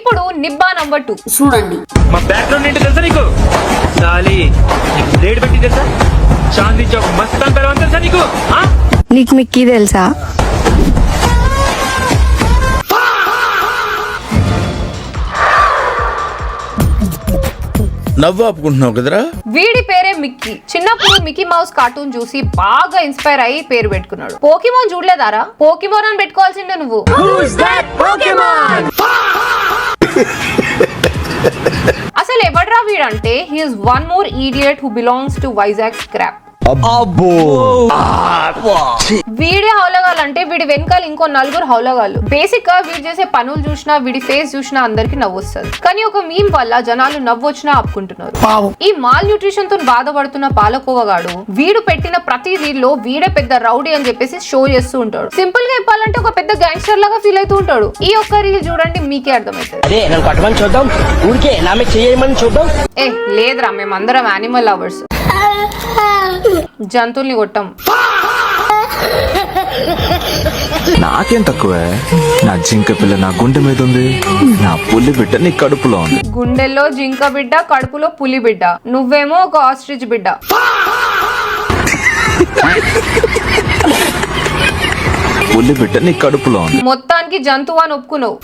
ఇప్పుడు నిబ్బా నంబర్ 2 చూడండి. మా బ్యాక్గ్రౌండ్ ఏంటో తెలుసా నీకు? సాలి బ్లేడ్ పెట్టి తెలుసా? చాందీ చౌక్ మస్తాన్ పర్వాన్ తెలుసా నీకు? నీకు మిక్కీ తెలుసా? నవ్వు ఆపుకుంటున్నావు కదరా. వీడి పేరే మిక్కీ. చిన్నప్పుడు మిక్కీ మౌస్ కార్టూన్ చూసి బాగా ఇన్స్పైర్ అయ్యి పేరు పెట్టుకున్నాడు. పోకీమోన్ చూడలేదారా? పోకీమోన్ అని పెట్టుకోవాల్సిందే నువ్వు. అసలు ఎవడ్రా వీడంటే he's one more idiot who belongs to Vizag scrap. వీడే హౌలగాలంటే వీడి వెనకాల ఇంకో నలుగురు హౌలగాళ్ళు. బేసిక్ గా వీడు చేసే పనులు చూసినా వీడి ఫేస్ చూసినా అందరికి నవ్వు వస్తుంది. కానీ ఒక మీమ్ వల్ల జనాలు నవ్వొచ్చినా ఆపుకుంటున్నారు. ఈ మాల్ న్యూట్రిషన్ తో బాధపడుతున్న పాలకోవగాడు వీడు పెట్టిన ప్రతి రీల్లో వీడే పెద్ద రౌడీ అని చెప్పేసి షో చేస్తూ ఉంటాడు. సింపుల్ గా చెప్పాలంటే ఒక పెద్ద గ్యాంగ్స్టర్ లాగా ఫీల్ అవుతూ ఉంటాడు. ఈ ఒక్క రీల్ చూడండి మీకే అర్థమవుతుంది. ఏ లేదురా, మేమందరం యానిమల్ లవర్స్, జంతువుల్ని కొట్టాం. నాకేం తక్కువే? నా జింక పిల్ల నా గుండె మీద ఉంది, నా పులి బిడ్డ నీ కడుపులో ఉంది. గుండెల్లో జింక బిడ్డ, కడుపులో పులి బిడ్డ, నువ్వేమో ఒక ఆస్ట్రిచ్ బిడ్డ. పులి బిడ్డ నీ కడుపులో ఉంది. మొత్తానికి జంతువు అని ఒప్పుకున్నావు.